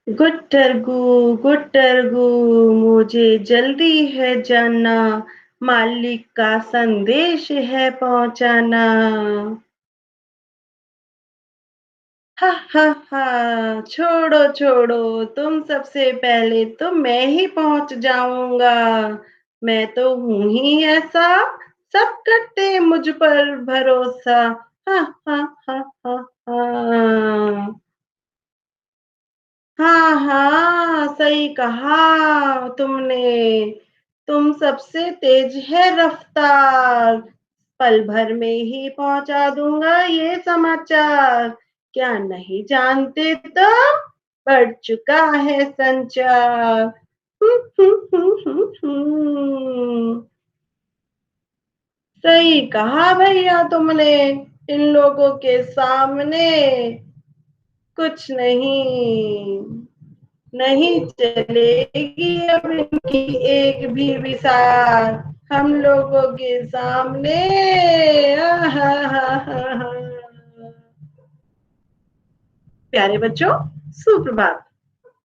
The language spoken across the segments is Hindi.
गुट्टरगू गुट्टरगू, मुझे जल्दी है जाना, मालिक का संदेश है पहुंचाना। हा हा हा, छोड़ो छोड़ो, तुम सबसे पहले तो मैं ही पहुंच जाऊंगा। मैं तो हूं ही ऐसा, सब करते मुझ पर भरोसा। हा हा हा हा हा। हाँ हाँ, सही कहा तुमने। तुम सबसे तेज है रफ्तार, पल भर में ही पहुंचा दूंगा ये समाचार। क्या नहीं जानते तुम, बढ़ चुका है संचार। सही कहा भैया तुमने, इन लोगों के सामने कुछ नहीं, नहीं चलेगी अब इनकी एक भी विसार हम लोगों के सामने। आहा। प्यारे बच्चों, सुप्रभात।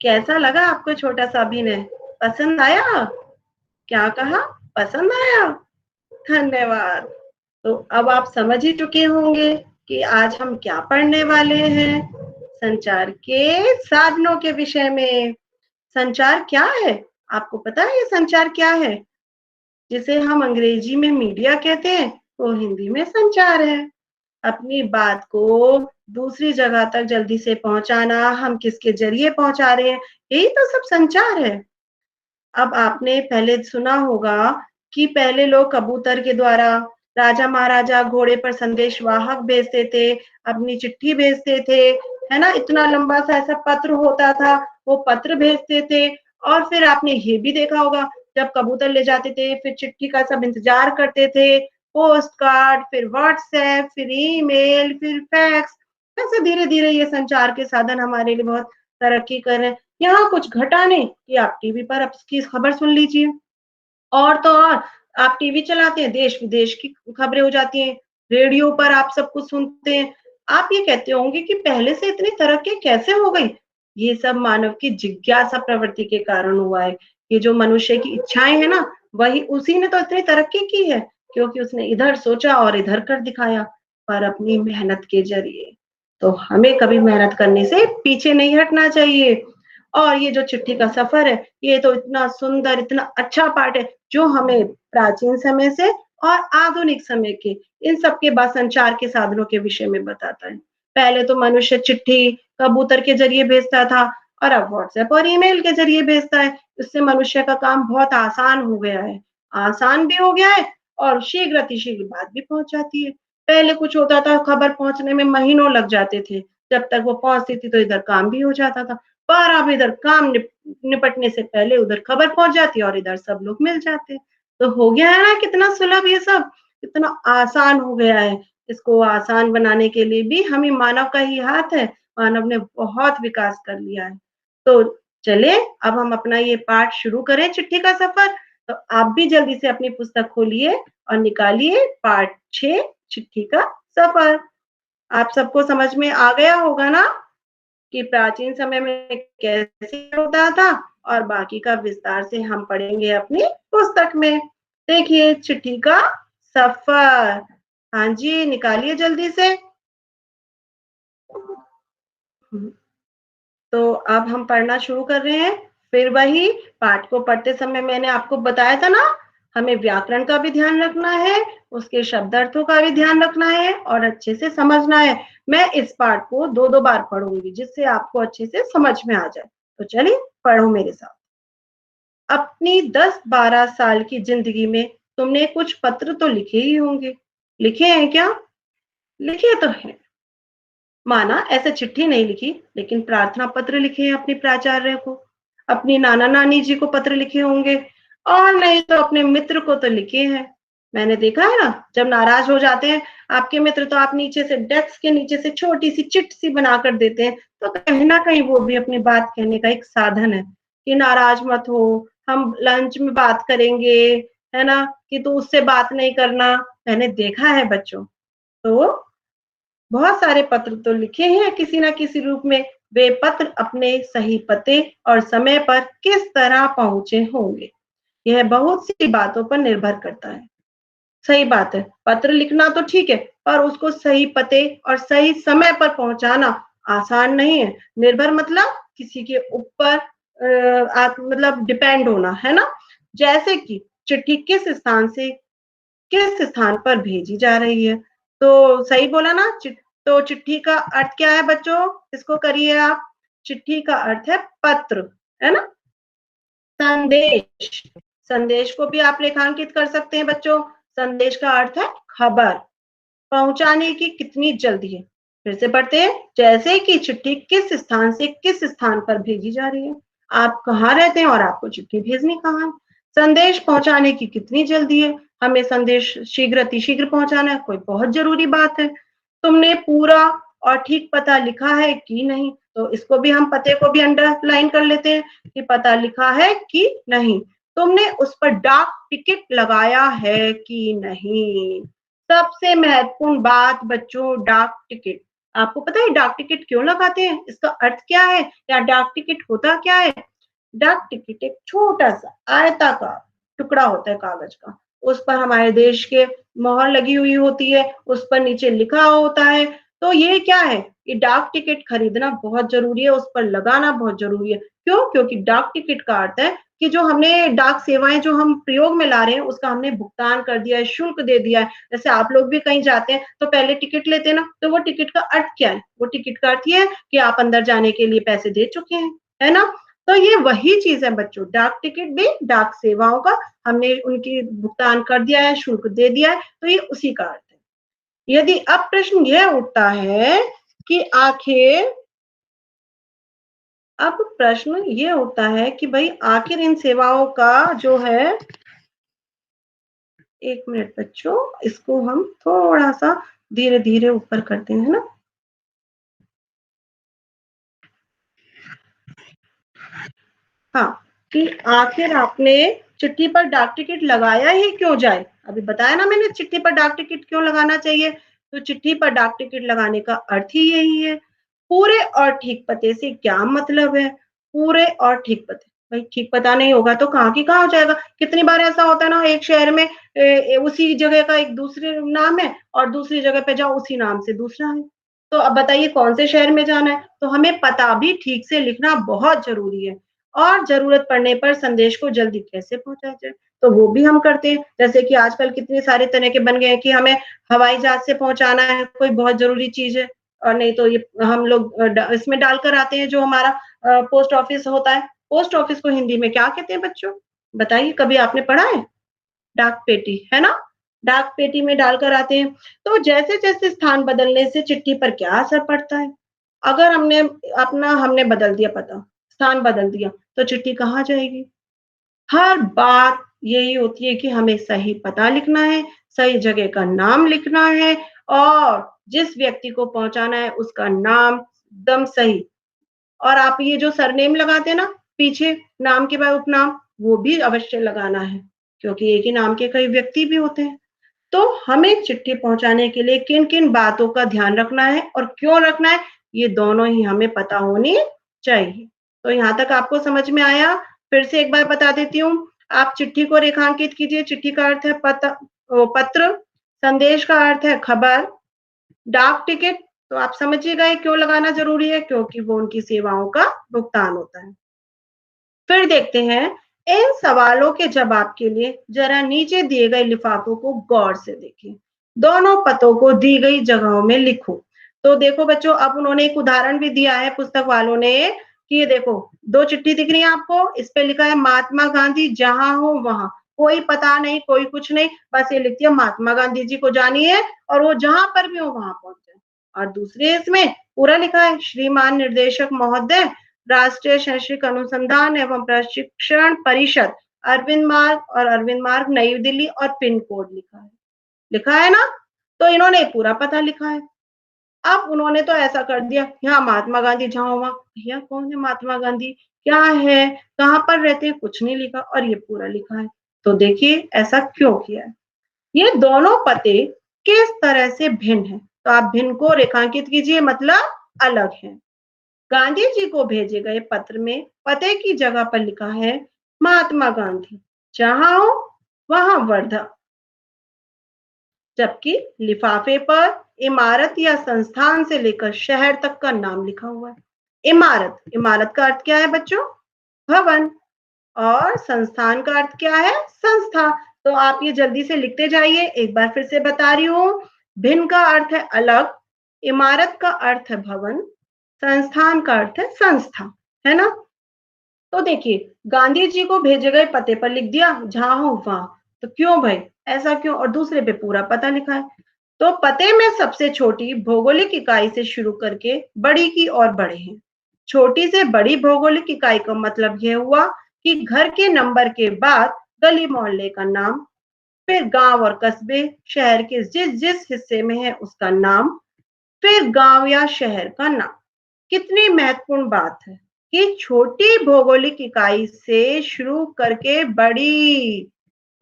कैसा लगा आपको छोटा सा अभिनय? पसंद आया? क्या कहा? पसंद आया? धन्यवाद। तो अब आप समझ ही चुके होंगे कि आज हम क्या पढ़ने वाले हैं। संचार के साधनों के विषय में। संचार क्या है? आपको पता है ये संचार क्या है? जिसे हम अंग्रेजी में मीडिया कहते हैं, वो हिंदी में संचार है। अपनी बात को दूसरी जगह तक जल्दी से पहुंचाना, हम किसके जरिए पहुंचा रहे हैं, यही तो सब संचार है। अब आपने पहले सुना होगा कि पहले लोग कबूतर के द्वारा, राजा महाराजा घोड़े पर संदेश वाहक भेजते थे, अपनी चिट्ठी भेजते थे, है ना? इतना लंबा सा ऐसा पत्र होता था, वो पत्र भेजते थे। और फिर आपने ये भी देखा होगा, जब कबूतर ले जाते थे, फिर चिट्ठी का सब इंतजार करते थे, पोस्ट कार्ड, फिर व्हाट्सएप, फिर ईमेल, फिर फैक्स। ऐसे धीरे धीरे ये संचार के साधन हमारे लिए बहुत तरक्की कर रहे हैं। यहाँ कुछ घटा नहीं कि आप टीवी पर अब इसकी खबर सुन लीजिए। और तो और, आप टीवी चलाते हैं, देश विदेश की खबरें हो जाती हैं, रेडियो पर आप सब कुछ सुनते हैं। आप ये कहते होंगे कि पहले से इतनी तरक्की कैसे हो गई? ये सब मानव की जिज्ञासा प्रवृत्ति के कारण हुआ है। ये जो मनुष्य की इच्छाएं है ना, वही उसी ने तो इतनी तरक्की की है, क्योंकि उसने इधर सोचा और इधर कर दिखाया, पर अपनी मेहनत के जरिए। तो हमें कभी मेहनत करने से पीछे नहीं हटना चाहिए। और ये जो चिट्ठी का सफर है, ये तो इतना सुंदर, इतना अच्छा पाठ है, जो हमें प्राचीन समय से और आधुनिक समय के इन सब के बाद संचार के साधनों के विषय में बताता है। पहले तो मनुष्य चिट्ठी कबूतर के जरिए भेजता था, और अब व्हाट्सएप और ईमेल के जरिए भेजता है। इससे मनुष्य का काम बहुत आसान हो गया है, आसान भी हो गया है, और शीघ्र अतिशीघ्र बात भी पहुंच जाती है। पहले कुछ होता था, खबर पहुंचने में महीनों लग जाते थे, जब तक वो पहुंचती थी तो इधर काम भी हो जाता था। पर अब इधर काम निपटने से पहले उधर खबर पहुंच जाती है और इधर सब लोग मिल जाते हैं। तो हो गया है ना कितना सुलभ ये सब, कितना आसान हो गया है। इसको आसान बनाने के लिए भी हमें मानव का ही हाथ है। मानव ने बहुत विकास कर लिया है। तो चले, अब हम अपना ये पाठ शुरू करें, चिट्ठी का सफर। तो आप भी जल्दी से अपनी पुस्तक खोलिए और निकालिए पाठ 6, चिट्ठी का सफर। आप सबको समझ में आ गया होगा ना कि प्राचीन समय में कैसे होता था, और बाकी का विस्तार से हम पढ़ेंगे अपनी पुस्तक में। देखिए, चिट्ठी का सफर। हाँ जी, निकालिए जल्दी से। तो अब हम पढ़ना शुरू कर रहे हैं। फिर वही पाठ को पढ़ते समय मैंने आपको बताया था ना, हमें व्याकरण का भी ध्यान रखना है, उसके शब्दार्थों का भी ध्यान रखना है, और अच्छे से समझना है। मैं इस पाठ को 2-2 बार पढ़ूंगी, जिससे आपको अच्छे से समझ में आ जाए। तो चलिए, पढ़ो मेरे साथ। अपनी 10-12 साल की जिंदगी में तुमने कुछ पत्र तो लिखे ही होंगे। लिखे हैं क्या? लिखे तो हैं। माना ऐसे चिट्ठी नहीं लिखी, लेकिन प्रार्थना पत्र लिखे हैं अपने प्राचार्य को, अपनी नाना नानी जी को पत्र लिखे होंगे, और नहीं तो अपने मित्र को तो लिखे हैं। मैंने देखा है ना, जब नाराज हो जाते हैं आपके मित्र, तो आप नीचे से, डेस्क के नीचे से छोटी सी चिट सी बनाकर देते हैं। तो कहीं ना कहीं वो भी अपनी बात कहने का एक साधन है कि नाराज मत हो, हम लंच में बात करेंगे, है ना? कि तू उससे बात नहीं करना। मैंने देखा है बच्चों। तो बहुत सारे पत्र तो लिखे हैं किसी ना किसी रूप में, वे पत्र अपने सही पते और समय पर किस तरह पहुंचे होंगे। यह बहुत सी बातों पर निर्भर करता है। सही बात है, पत्र लिखना तो ठीक है, पर उसको सही पते और सही समय पर पहुंचाना आसान नहीं है। निर्भर मतलब किसी के ऊपर मतलब डिपेंड होना, है ना? जैसे कि चिट्ठी किस स्थान से किस स्थान पर भेजी जा रही है। तो सही बोला ना? तो चिट्ठी का अर्थ क्या है बच्चों? इसको करिए आप। चिट्ठी का अर्थ है पत्र, है ना? संदेश, संदेश को भी आप रेखांकित कर सकते हैं बच्चों। संदेश का अर्थ है खबर। पहुंचाने की कितनी जल्दी है। फिर से पढ़ते हैं। जैसे कि चिट्ठी किस स्थान से किस स्थान पर भेजी जा रही है। आप कहाँ रहते हैं और आपको चिट्ठी भेजनी कहाँ है। संदेश पहुंचाने की कितनी जल्दी है। हमें संदेश शीघ्र अतिशीघ्र पहुंचाना है, कोई बहुत जरूरी बात है। तुमने पूरा और ठीक पता लिखा है कि नहीं। तो इसको भी हम पते को भी अंडरलाइन कर लेते हैं कि पता लिखा है कि नहीं। तुमने उस पर डाक टिकट लगाया है कि नहीं। सबसे महत्वपूर्ण बात बच्चों, डाक टिकट। आपको पता है डाक टिकट क्यों लगाते हैं? इसका अर्थ क्या है या डाक टिकट होता क्या है? डाक टिकट एक छोटा सा आयताकार टुकड़ा होता है कागज का। उस पर हमारे देश के मोहर लगी हुई होती है, उस पर नीचे लिखा होता है। तो ये क्या है? ये डाक टिकट खरीदना बहुत जरूरी है, उस पर लगाना बहुत जरूरी है। क्यों? क्योंकि डाक टिकट का अर्थ है कि जो हमने डाक सेवाएं जो हम प्रयोग में ला रहे हैं उसका हमने भुगतान कर दिया है, शुल्क दे दिया है। जैसे आप लोग भी कहीं जाते हैं तो पहले टिकट लेते हैं ना, तो वो टिकट का अर्थ क्या है? वो टिकट का अर्थ ये है कि आप अंदर जाने के लिए पैसे दे चुके हैं, है ना? तो ये वही चीज है बच्चों, डाक टिकट भी डाक सेवाओं का हमने उनकी भुगतान कर दिया है, शुल्क दे दिया है, तो ये उसी का अर्थ है। यदि अब प्रश्न यह उठता है कि आखिर अब प्रश्न ये उठता है कि भाई आखिर इन सेवाओं का जो है, एक मिनट बच्चों, इसको हम थोड़ा सा धीरे धीरे ऊपर करते हैं, है ना? हाँ, कि आखिर आपने चिट्ठी पर डाक टिकट लगाया ही क्यों जाए। अभी बताया ना मैंने चिट्ठी पर डाक टिकट क्यों लगाना चाहिए। तो चिट्ठी पर डाक टिकट लगाने का अर्थ ही यही है। पूरे और ठीक पते से क्या मतलब है? पूरे और ठीक पते, भाई ठीक पता नहीं होगा तो कहाँ की कहाँ हो जाएगा। कितनी बार ऐसा होता है ना, एक शहर में उसी जगह का एक दूसरे नाम है और दूसरी जगह पे जाओ उसी नाम से दूसरा है। तो अब बताइए कौन से शहर में जाना है। तो हमें पता भी ठीक से लिखना बहुत जरूरी है। और जरूरत पड़ने पर संदेश को जल्दी कैसे पहुंचाया जाए, तो वो भी हम करते हैं। जैसे कि आजकल कितने सारे तरह के बन गए हैं कि हमें हवाई जहाज से पहुंचाना है, कोई बहुत जरूरी चीज है। और नहीं तो ये हम लोग इसमें डालकर आते हैं जो हमारा पोस्ट ऑफिस होता है। पोस्ट ऑफिस को हिंदी में क्या कहते हैं बच्चों? बताइए, कभी आपने पढ़ा है? डाक पेटी, है ना? डाक पेटी में डालकर आते हैं। तो जैसे जैसे स्थान बदलने से चिट्ठी पर क्या असर पड़ता है। अगर हमने बदल दिया पता, स्थान बदल दिया, तो चिट्ठी कहाँ जाएगी? हर बात यही होती है कि हमें सही पता लिखना है, सही जगह का नाम लिखना है और जिस व्यक्ति को पहुंचाना है उसका नाम एकदम सही। और आप ये जो सरनेम लगाते हैं ना पीछे नाम के बाद उपनाम, वो भी अवश्य लगाना है, क्योंकि एक ही नाम के कई व्यक्ति भी होते हैं। तो हमें चिट्ठी पहुंचाने के लिए किन किन बातों का ध्यान रखना है और क्यों रखना है, ये दोनों ही हमें पता होनी चाहिए। तो यहाँ तक आपको समझ में आया? फिर से एक बार बता देती हूँ। आप चिट्ठी को रेखांकित कीजिए। चिट्ठी का अर्थ है पत्र। संदेश का अर्थ है खबर। डाक टिकट तो आप समझिएगा ये क्यों लगाना जरूरी है, क्योंकि वो उनकी सेवाओं का भुगतान होता है। फिर देखते हैं इन सवालों के जवाब के लिए जरा नीचे दिए गए लिफाफों को गौर से देखें। दोनों पतों को दी गई जगहों में लिखो। तो देखो बच्चों, अब उन्होंने एक उदाहरण भी दिया है पुस्तक वालों ने कि ये देखो, दो चिट्ठी दिख रही है आपको, इस पे लिखा है महात्मा गांधी जहां हो वहां। कोई पता नहीं, कोई कुछ नहीं, बस ये लिखती है महात्मा गांधी जी को जानिए और वो जहां पर भी हो वहां पहुंच जाए। और दूसरे इसमें पूरा लिखा है श्रीमान निर्देशक महोदय, राष्ट्रीय शैक्षिक अनुसंधान एवं प्रशिक्षण परिषद, अरविंद मार्ग, और अरविंद मार्ग नई दिल्ली, और पिन कोड लिखा है ना। तो इन्होंने पूरा पता लिखा है। अब उन्होंने तो ऐसा कर दिया, यहाँ महात्मा गांधी जहाँ वहां, भैया कौन है महात्मा गांधी, क्या है, कहाँ पर रहते हैं, कुछ नहीं लिखा और ये पूरा लिखा है। तो देखिए ऐसा क्यों किया है। ये दोनों पते किस तरह से भिन्न है, तो आप भिन्न को रेखांकित कीजिए, मतलब अलग है। गांधी जी को भेजे गए पत्र में पते की जगह पर लिखा है महात्मा गांधी, जहां हो वहां वर्धा, जबकि लिफाफे पर इमारत या संस्थान से लेकर शहर तक का नाम लिखा हुआ है। इमारत, इमारत का अर्थ क्या है बच्चों? भवन। और संस्थान का अर्थ क्या है? संस्था। तो आप ये जल्दी से लिखते जाइए, एक बार फिर से बता रही हूं। भिन्न का अर्थ है अलग, इमारत का अर्थ है भवन, संस्थान का अर्थ है संस्था, है ना? तो देखिए, गांधी जी को भेजे गए पते पर लिख दिया जहां हो वहां। तो क्यों भाई, ऐसा क्यों? और दूसरे पे पूरा पता लिखा है। तो पते में सबसे छोटी भौगोलिक इकाई से शुरू करके बड़ी की ओर बढ़े हैं। छोटी से बड़ी भौगोलिक इकाई का मतलब यह हुआ कि घर के नंबर के बाद गली मोहल्ले का नाम, फिर गांव और कस्बे, शहर के जिस जिस हिस्से में है उसका नाम, फिर गांव या शहर का नाम। कितनी महत्वपूर्ण बात है कि छोटी भौगोलिक इकाई से शुरू करके बड़ी।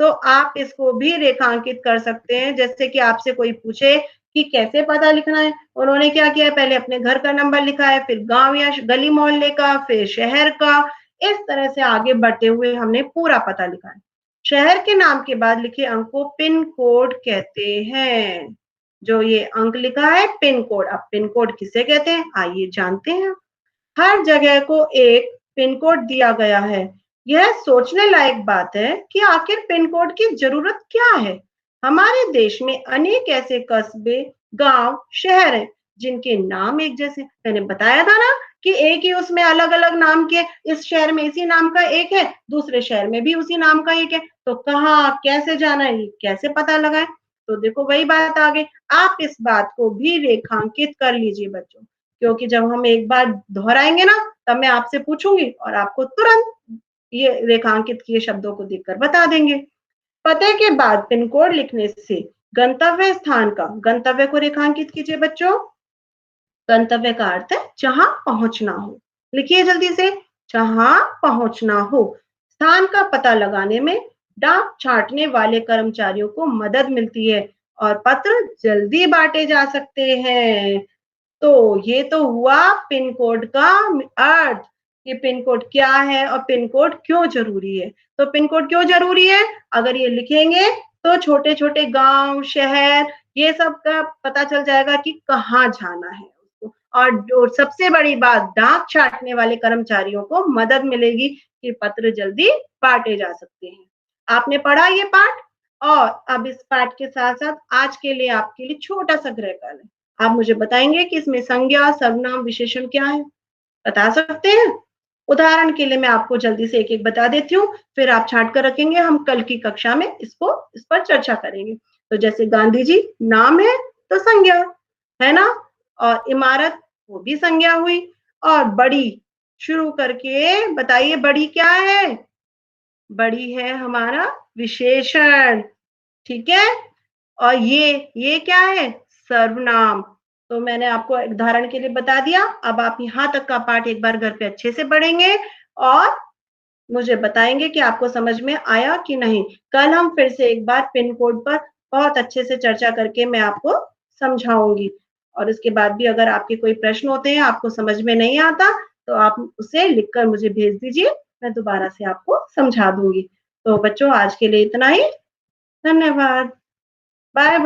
तो आप इसको भी रेखांकित कर सकते हैं। जैसे कि आपसे कोई पूछे कि कैसे पता लिखना है, उन्होंने क्या किया है, पहले अपने घर का नंबर लिखा है, फिर गांव या गली मोहल्ले का, फिर शहर का। इस तरह से आगे बढ़ते हुए हमने पूरा पता लिखा है। शहर के नाम के बाद लिखे अंक को पिन कोड कहते हैं। जो ये अंक लिखा है पिन कोड, अब पिन कोड किसे कहते हैं आइए जानते हैं। हर जगह को एक पिन कोड दिया गया है। यह सोचने लायक बात है कि आखिर पिन कोड की जरूरत क्या है। हमारे देश में अनेक ऐसे कस्बे, गांव, शहर हैं जिनके नाम एक जैसे। मैंने बताया था ना कि एक ही उसमें अलग अलग नाम के, इस शहर में इसी नाम का एक है, दूसरे शहर में भी उसी नाम का एक है। तो कहाँ कैसे जाना है, कैसे पता लगाए? तो देखो वही बात आ गई। आप इस बात को भी रेखांकित कर लीजिए बच्चों, क्योंकि जब हम एक बार दोहराएंगे ना, तब मैं आपसे पूछूंगी और आपको तुरंत ये रेखांकित किए शब्दों को देखकर बता देंगे। पते के बाद पिन कोड लिखने से गंतव्य स्थान का, गंतव्य को रेखांकित कीजिए बच्चों। गंतव्य का अर्थ है जहां पहुंचना हो। लिखिए जल्दी से, जहां पहुंचना हो। स्थान का पता लगाने में डाक छांटने वाले कर्मचारियों को मदद मिलती है और पत्र जल्दी बांटे जा सकते हैं। तो ये तो हुआ पिन कोड का अर्थ, कि पिन कोड क्या है और पिन कोड क्यों जरूरी है। तो पिन कोड क्यों जरूरी है? अगर ये लिखेंगे तो छोटे छोटे गांव, शहर, ये सब का पता चल जाएगा कि कहाँ जाना है उसको। और सबसे बड़ी बात, डाक छाटने वाले कर्मचारियों को मदद मिलेगी कि पत्र जल्दी बांटे जा सकते हैं। आपने पढ़ा ये पाठ। और अब इस पाठ के साथ साथ आज के लिए आपके लिए छोटा सा गृह कार्य है। आप मुझे बताएंगे कि इसमें संज्ञा, सर्वनाम, विशेषण क्या है? बता सकते हैं? उदाहरण के लिए मैं आपको जल्दी से एक एक बता देती हूँ, फिर आप छांट कर रखेंगे, हम कल की कक्षा में इस पर चर्चा करेंगे। तो जैसे गांधी जी नाम है तो संज्ञा है ना, और इमारत वो भी संज्ञा हुई, और बड़ी शुरू करके बताइए बड़ी क्या है? बड़ी है हमारा विशेषण, ठीक है। और ये क्या है? सर्वनाम। तो मैंने आपको उदाहरण के लिए बता दिया। अब आप यहाँ तक का पाठ एक बार घर पे अच्छे से पढ़ेंगे और मुझे बताएंगे कि आपको समझ में आया कि नहीं। कल हम फिर से एक बार पिन कोड पर बहुत अच्छे से चर्चा करके मैं आपको समझाऊंगी। और उसके बाद भी अगर आपके कोई प्रश्न होते हैं, आपको समझ में नहीं आता, तो आप उसे लिखकर मुझे भेज दीजिए, मैं दोबारा से आपको समझा दूंगी। तो बच्चों आज के लिए इतना ही। धन्यवाद। बाय।